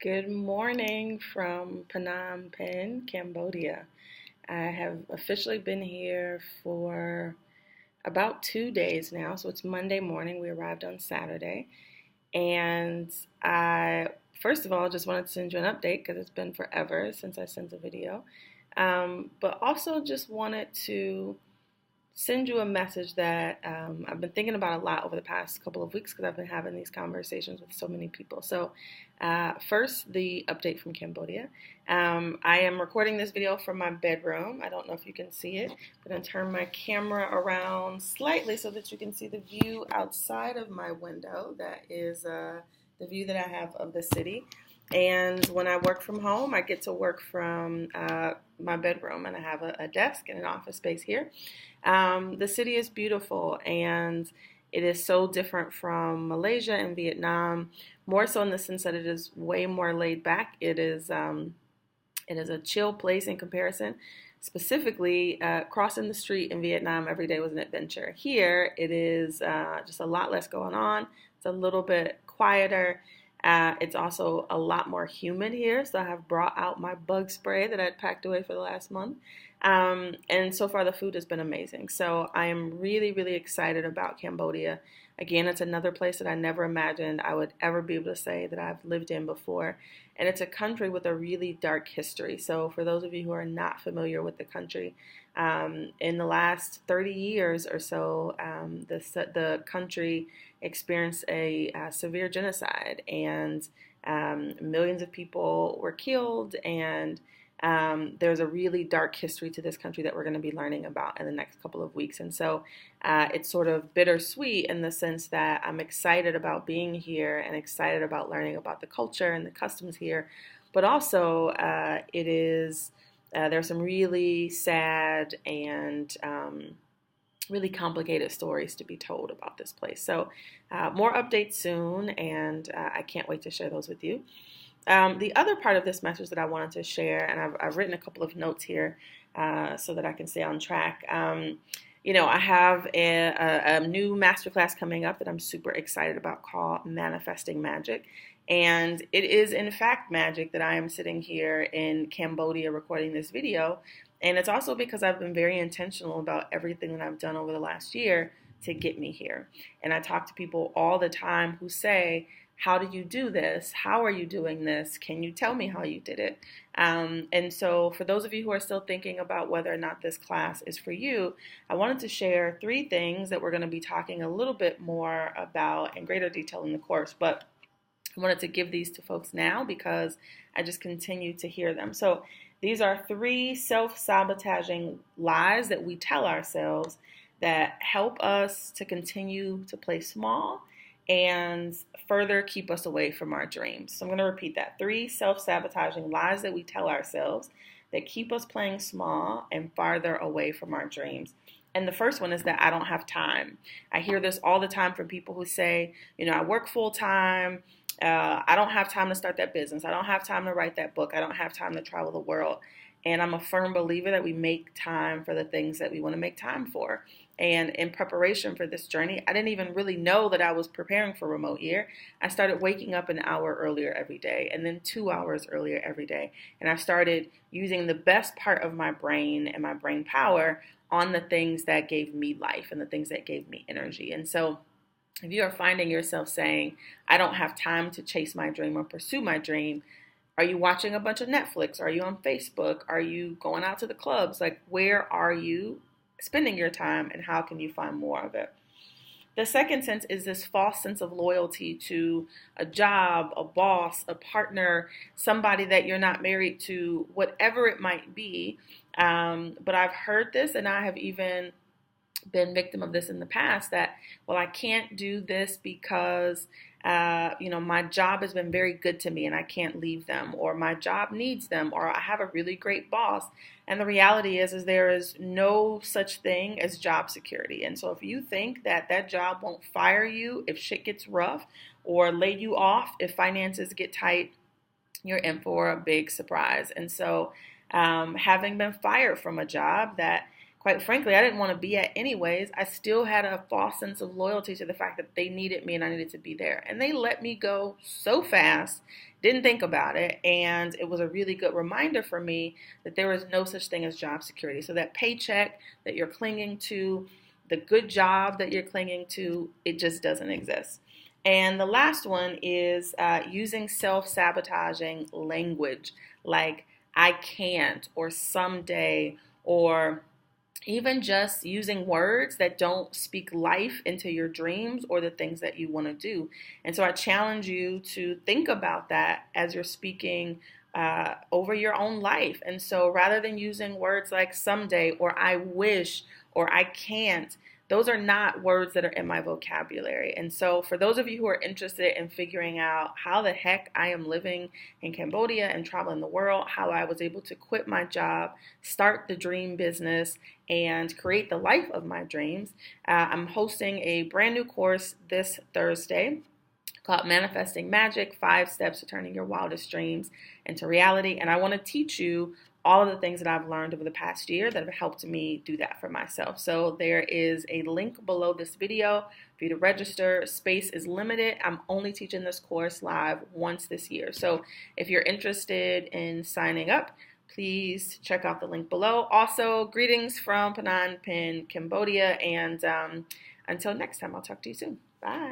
Good morning from Phnom Penh, Cambodia. I have officially been here for about 2 days now. So it's Monday morning. We arrived on Saturday. And I, first of all, just wanted to send you an update because it's been forever since I sent a video. But also just wanted to send you a message that I've been thinking about a lot over the past couple of weeks because I've been having these conversations with so many people. So, first, the update from Cambodia. I am recording this video from my bedroom. I don't know if you can see it, but I'm going to turn my camera around slightly so that you can see the view outside of my window. That is the view that I have of the city. And when I work from home, I get to work from my bedroom, and I have a desk and an office space here. The city is beautiful, and it is so different from Malaysia and Vietnam, more so in the sense that it is way more laid back. It is a chill place in comparison. Specifically, crossing the street in Vietnam every day was an adventure. Here, it is just a lot less going on. It's a little bit quieter. It's also a lot more humid here, so I have brought out my bug spray that I'd packed away for the last month. And so far, the food has been amazing. So I am really, really excited about Cambodia. Again, it's another place that I never imagined I would ever be able to say that I've lived in before. And it's a country with a really dark history. So for those of you who are not familiar with the country, in the last 30 years or so, the country experienced a severe genocide, and millions of people were killed, and there's a really dark history to this country that we're going to be learning about in the next couple of weeks. And so it's sort of bittersweet in the sense that I'm excited about being here and excited about learning about the culture and the customs here. But also there's some really sad and really complicated stories to be told about this place. So more updates soon, and I can't wait to share those with you. The other part of this message that I wanted to share, and I've written a couple of notes here so that I can stay on track. I have a new masterclass coming up that I'm super excited about called Manifesting Magic. And it is, in fact, magic that I am sitting here in Cambodia recording this video. And it's also because I've been very intentional about everything that I've done over the last year to get me here. And I talk to people all the time who say, how do you do this? How are you doing this? Can you tell me how you did it? And so for those of you who are still thinking about whether or not this class is for you, I wanted to share 3 things that we're going to be talking a little bit more about in greater detail in the course. But I wanted to give these to folks now because I just continue to hear them. So these are 3 self-sabotaging lies that we tell ourselves that help us to continue to play small and further keep us away from our dreams. So I'm going to repeat that. 3 self-sabotaging lies that we tell ourselves that keep us playing small and farther away from our dreams. And the first one is that I don't have time. I hear this all the time from people who say, I work full time. I don't have time to start that business. I don't have time to write that book. I don't have time to travel the world. And I'm a firm believer that we make time for the things that we want to make time for. And in preparation for this journey, I didn't even really know that I was preparing for remote year. I started waking up an hour earlier every day and then 2 hours earlier every day. And I started using the best part of my brain and my brain power on the things that gave me life and the things that gave me energy. And so if you are finding yourself saying, I don't have time to chase my dream or pursue my dream, are you watching a bunch of Netflix? Are you on Facebook? Are you going out to the clubs? Like, where are you spending your time, and how can you find more of it? The second sense is this false sense of loyalty to a job, a boss, a partner, somebody that you're not married to, whatever it might be. But I've heard this, and I have even been victim of this in the past, that, well, I can't do this because my job has been very good to me and I can't leave them, or my job needs them, or I have a really great boss. And the reality is there is no such thing as job security. And so if you think that job won't fire you if shit gets rough, or lay you off if finances get tight, you're in for a big surprise. And so having been fired from a job that quite frankly, I didn't want to be at anyways. I still had a false sense of loyalty to the fact that they needed me and I needed to be there. And they let me go so fast, didn't think about it. And it was a really good reminder for me that there is no such thing as job security. So that paycheck that you're clinging to, the good job that you're clinging to, it just doesn't exist. And the last one is using self-sabotaging language like I can't or someday, or even just using words that don't speak life into your dreams or the things that you want to do. And so I challenge you to think about that as you're speaking over your own life. And so rather than using words like someday or I wish or I can't, those are not words that are in my vocabulary. And so for those of you who are interested in figuring out how the heck I am living in Cambodia and traveling the world, how I was able to quit my job, start the dream business, and create the life of my dreams, I'm hosting a brand new course this Thursday called Manifesting Magic, 5 Steps to Turning Your Wildest Dreams into Reality. And I want to teach you all of the things that I've learned over the past year that have helped me do that for myself. So there is a link below this video for you to register. Space is limited. I'm only teaching this course live once this year. So if you're interested in signing up, please check out the link below. Also, greetings from Phnom Penh, Cambodia. And until next time, I'll talk to you soon. Bye.